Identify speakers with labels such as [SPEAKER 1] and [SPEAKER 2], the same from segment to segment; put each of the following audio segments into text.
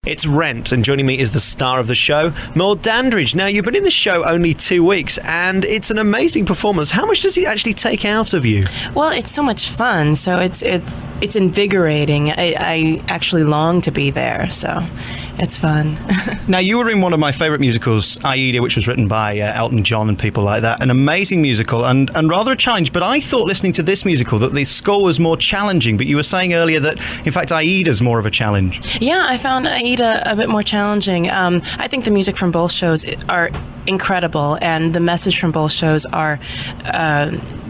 [SPEAKER 1] It's Rent, and joining me is the star of the show, Merle Dandridge. Now, you've been in the show only 2 weeks, and it's an amazing performance. How much does it actually take out of you?
[SPEAKER 2] Well, it's so much fun, so it's invigorating. I actually long to be there, so it's fun.
[SPEAKER 1] Now, you were in one of my favourite musicals, Aida, which was written by Elton John and people like that. An amazing musical and rather a challenge, but I thought listening to this musical that the score was more challenging, but you were saying earlier that, in fact, Aida's more of a challenge.
[SPEAKER 2] Yeah, I found Aida a bit more challenging. I think the music from both shows are incredible, and the message from both shows are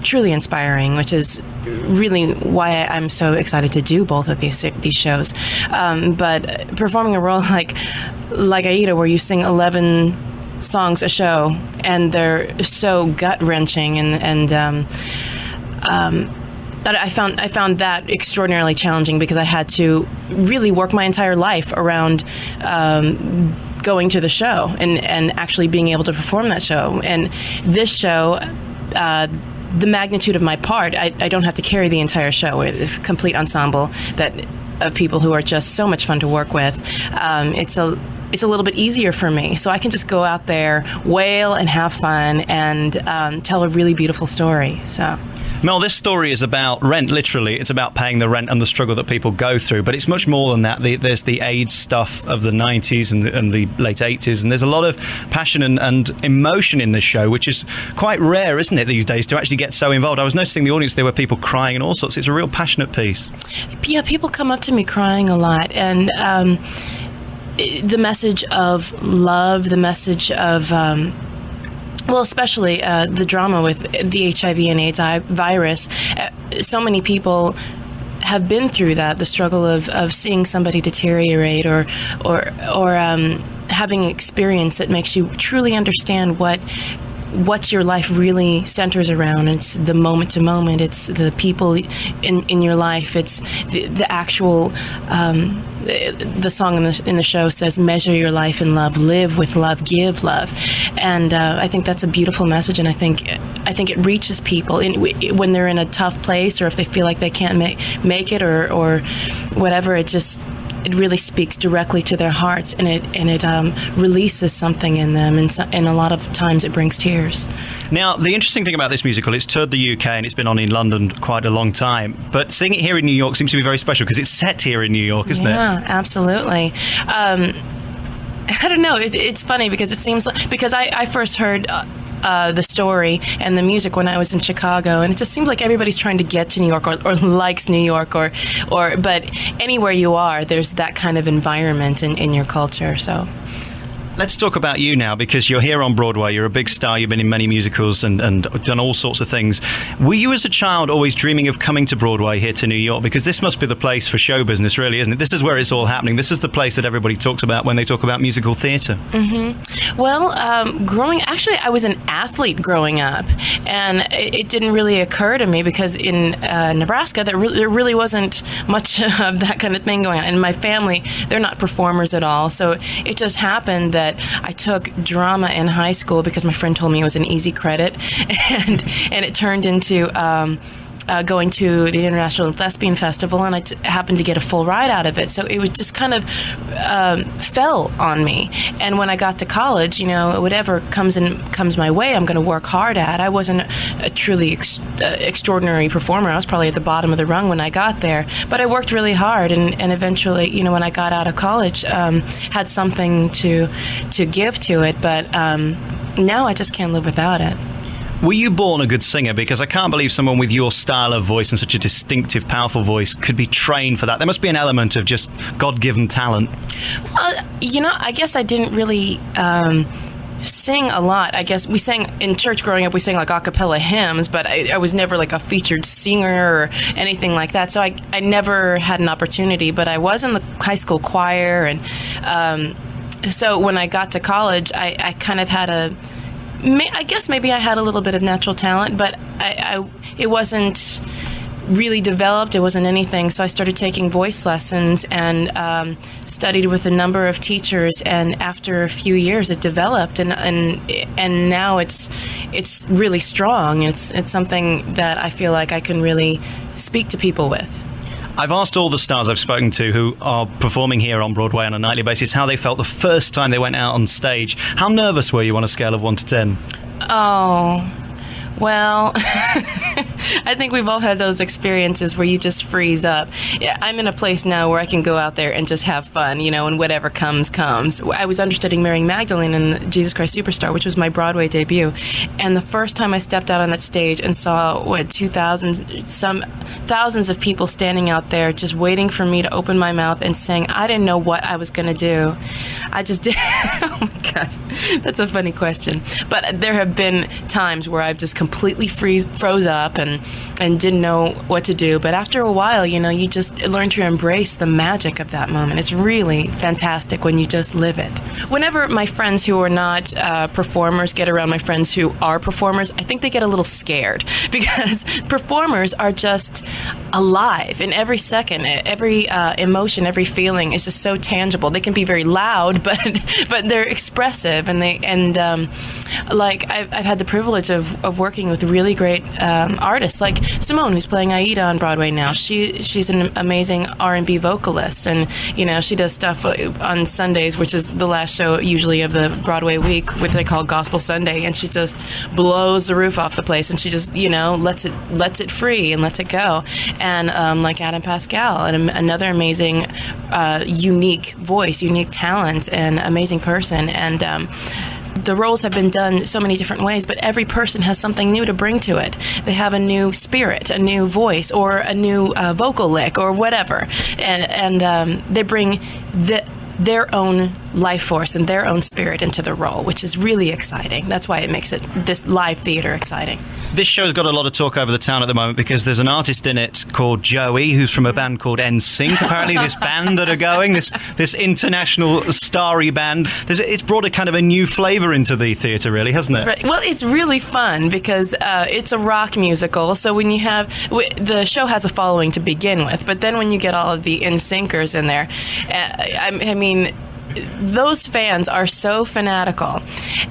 [SPEAKER 2] truly inspiring, which is really why I'm so excited to do both of these shows. But performing a role like Aida, where you sing 11 songs a show, and they're so gut-wrenching, and that I found that extraordinarily challenging, because I had to really work my entire life around going to the show and actually being able to perform that show. And this show, the magnitude of my part, I don't have to carry the entire show. It's a complete ensemble of people who are just so much fun to work with. It's a little bit easier for me, so I can just go out there, wail, and have fun, and tell a really beautiful story. So.
[SPEAKER 1] Mel, this story is about rent, literally. It's about paying the rent and the struggle that people go through, but it's much more than that. There's the AIDS stuff of the 90s and the late 80s, and there's a lot of passion and emotion in this show, which is quite rare, isn't it, these days, to actually get so involved. I was noticing the audience, there were people crying and all sorts. It's a real passionate piece.
[SPEAKER 2] Yeah, people come up to me crying a lot, and the message of love, the message of... well, especially the drama with the HIV and AIDS virus. So many people have been through that, the struggle of seeing somebody deteriorate or having an experience that makes you truly understand what your life really centers around. It's the moment to moment. It's the people in your life. It's the actual... the song in the show says, "Measure your life in love, live with love, give love," and I think that's a beautiful message. And I think it reaches people when they're in a tough place, or if they feel like they can't make it, or whatever. It really speaks directly to their hearts, and it releases something in them, and a lot of times it brings tears.
[SPEAKER 1] Now, the interesting thing about this musical, it's toured the UK and it's been on in London quite a long time, but seeing it here in New York seems to be very special because it's set here in New York, isn't it?
[SPEAKER 2] Yeah, absolutely. I don't know. It's funny because it seems like, because I first heard the story and the music when I was in Chicago, and it just seems like everybody's trying to get to New York or likes New York but anywhere you are, there's that kind of environment in your culture. So.
[SPEAKER 1] Let's talk about you now, because you're here on Broadway. You're a big star. You've been in many musicals and done all sorts of things. Were you, as a child, always dreaming of coming to Broadway here to New York? Because this must be the place for show business, really, isn't it? This is where it's all happening. This is the place that everybody talks about when they talk about musical theatre.
[SPEAKER 2] Mm-hmm. Well, actually, I was an athlete growing up, and it didn't really occur to me because in Nebraska, there really wasn't much of that kind of thing going on. And my family, they're not performers at all, so it just happened that I took drama in high school because my friend told me it was an easy credit, and it turned into going to the International Thespian Festival, and I happened to get a full ride out of it. So it was just kind of fell on me. And when I got to college, whatever comes my way, I'm going to work hard at. I wasn't a truly extraordinary performer. I was probably at the bottom of the rung when I got there, but I worked really hard, and eventually, when I got out of college, had something to give to it. But now I just can't live without it.
[SPEAKER 1] Were you born a good singer? Because I can't believe someone with your style of voice and such a distinctive, powerful voice could be trained for that. There must be an element of just God-given talent.
[SPEAKER 2] Well, I guess I didn't really sing a lot. I guess we sang in church growing up. We sang like a cappella hymns, but I was never like a featured singer or anything like that. So I never had an opportunity. But I was in the high school choir, and so when I got to college, I kind of had I guess maybe I had a little bit of natural talent, but it wasn't really developed. It wasn't anything. So I started taking voice lessons and studied with a number of teachers. And after a few years, it developed, and now it's really strong. It's something that I feel like I can really speak to people with.
[SPEAKER 1] I've asked all the stars I've spoken to who are performing here on Broadway on a nightly basis how they felt the first time they went out on stage. How nervous were you on a scale of 1 to 10?
[SPEAKER 2] Oh, well, I think we've all had those experiences where you just freeze up. Yeah, I'm in a place now where I can go out there and just have fun, and whatever comes, comes. I was understudying Mary Magdalene in Jesus Christ Superstar, which was my Broadway debut. And the first time I stepped out on that stage and saw, 2,000, some thousands of people standing out there just waiting for me to open my mouth and saying, I didn't know what I was going to do. I just did. Oh my God, that's a funny question. But there have been times where I've just completely froze up and didn't know what to do. But after a while, you just learn to embrace the magic of that moment. It's really fantastic when you just live it. Whenever my friends who are not performers get around my friends who are performers, I think they get a little scared because performers are just alive in every second. Every emotion, every feeling is just so tangible. They can be very loud, but they're expressive, and I've had the privilege of working with really great artists like Simone, who's playing Aida on Broadway now. She's an amazing R&B vocalist, and she does stuff on Sundays, which is the last show usually of the Broadway week, what they call Gospel Sunday, and she just blows the roof off the place, and she just lets it free and lets it go. And like Adam Pascal, and another amazing, unique voice, unique talent, and amazing person, and the roles have been done so many different ways, but every person has something new to bring to it. They have a new spirit, a new voice, or a new vocal lick, or whatever, and they bring their own life force and their own spirit into the role, which is really exciting. That's why it makes this live theater exciting.
[SPEAKER 1] This show's got a lot of talk over the town at the moment because there's an artist in it called Joey, who's from a band called NSYNC. Apparently this band that are going, this international starry band, it's brought a kind of a new flavour into the theatre, really, hasn't it?
[SPEAKER 2] Right. Well, it's really fun because it's a rock musical, so when you have, the show has a following to begin with, but then when you get all of the NSYNCers in there, I mean, those fans are so fanatical,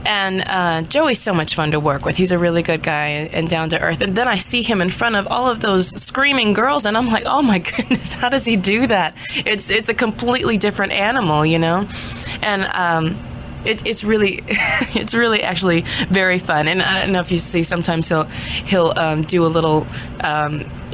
[SPEAKER 2] and Joey's so much fun to work with. He's a really good guy and down to earth, and then I see him in front of all of those screaming girls, and I'm like, oh my goodness, how does he do that? It's a completely different animal, and it's really it's really actually very fun. And I don't know if you see, sometimes he'll do a little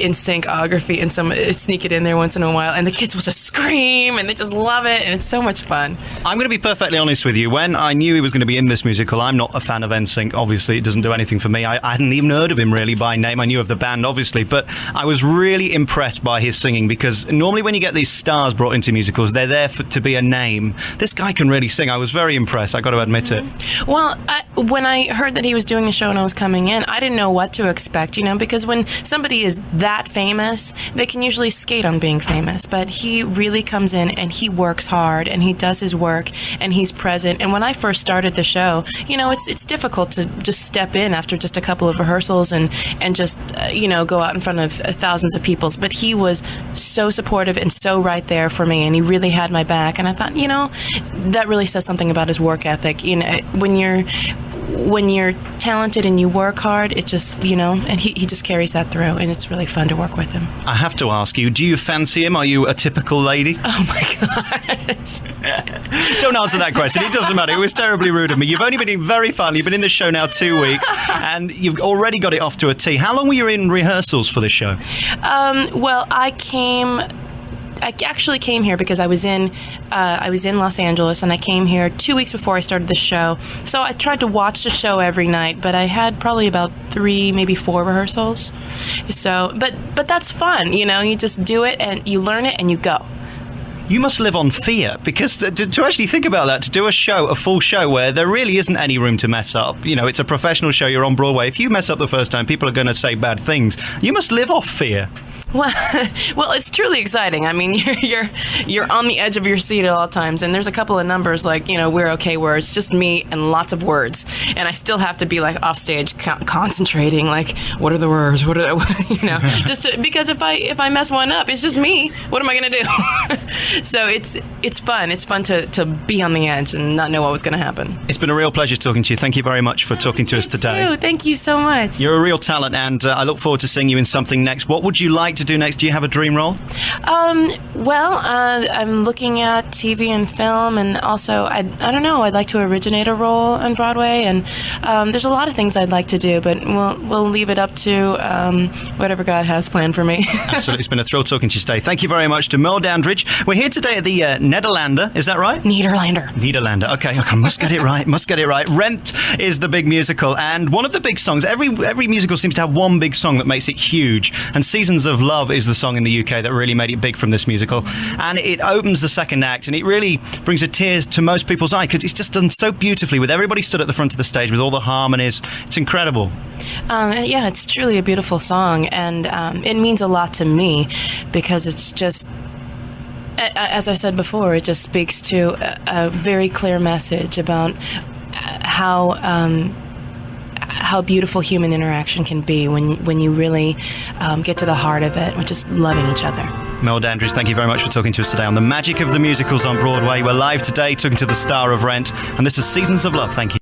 [SPEAKER 2] NSYNCography and sneak it in there once in a while, and the kids will just scream and they just love it, and it's so much fun.
[SPEAKER 1] I'm going to be perfectly honest with you. When I knew he was going to be in this musical, I'm not a fan of NSYNC. Obviously, it doesn't do anything for me. I hadn't even heard of him really by name. I knew of the band, obviously, but I was really impressed by his singing, because normally when you get these stars brought into musicals, they're there to be a name. This guy can really sing. I was very impressed, I got to admit it.
[SPEAKER 2] Well, when I heard that he was doing the show and I was coming in, I didn't know what to expect, because when somebody is that famous, they can usually skate on being famous, but he really comes in and he works hard and he does his work and he's present. And when I first started the show, it's difficult to just step in after just a couple of rehearsals and just go out in front of thousands of people, but he was so supportive and so right there for me, and he really had my back. And I thought, that really says something about his work ethic. When you're talented and you work hard, it just, and he just carries that through, and it's really fun to work with him.
[SPEAKER 1] I have to ask you, do you fancy him? Are you a typical lady?
[SPEAKER 2] Oh my gosh.
[SPEAKER 1] Don't answer that question. It doesn't matter. It was terribly rude of me. You've only been very fun. You've been in the show now 2 weeks, and you've already got it off to a T. How long were you in rehearsals for this show?
[SPEAKER 2] Well, I actually came here because I was in Los Angeles, and I came here 2 weeks before I started the show. So I tried to watch the show every night, but I had probably about 3, maybe 4 rehearsals. So, but that's fun, you just do it and you learn it and you go.
[SPEAKER 1] You must live on fear, because to actually think about that, to do a full show where there really isn't any room to mess up. It's a professional show, you're on Broadway. If you mess up the first time, people are going to say bad things. You must live off fear.
[SPEAKER 2] Well, it's truly exciting. I mean, you're on the edge of your seat at all times, and there's a couple of numbers like We're Okay, where it's just me and lots of words, and I still have to be like off stage concentrating, like what are the words? Because if I mess one up, it's just me. What am I gonna do? So it's fun. It's fun to be on the edge and not know what was gonna happen.
[SPEAKER 1] It's been a real pleasure talking to you. Thank you very much for talking to us today.
[SPEAKER 2] Too. Thank you so much.
[SPEAKER 1] You're a real talent, and I look forward to seeing you in something next. What would you like to to do next? Do you have a dream role?
[SPEAKER 2] I'm looking at TV and film, and also I don't know. I'd like to originate a role on Broadway, and there's a lot of things I'd like to do, but we'll leave it up to whatever God has planned for me.
[SPEAKER 1] Absolutely, it's been a thrill talking to you today. Thank you very much to Merle Dandridge. We're here today at the Nederlander. Is that right? Nederlander. Okay, must get it right. Rent is the big musical, and one of the big songs. Every musical seems to have one big song that makes it huge, and Seasons of Love is the song in the UK that really made it big from this musical, and it opens the second act, and it really brings a tear to most people's eye because it's just done so beautifully with everybody stood at the front of the stage with all the harmonies. It's incredible.
[SPEAKER 2] Yeah, it's truly a beautiful song, and it means a lot to me because it's just, as I said before, it just speaks to a very clear message about how beautiful human interaction can be when you really get to the heart of it, which is loving each other.
[SPEAKER 1] Merle Dandridge, thank you very much for talking to us today on the magic of the musicals on Broadway. We're live today talking to the star of Rent, and this is Seasons of Love. Thank you.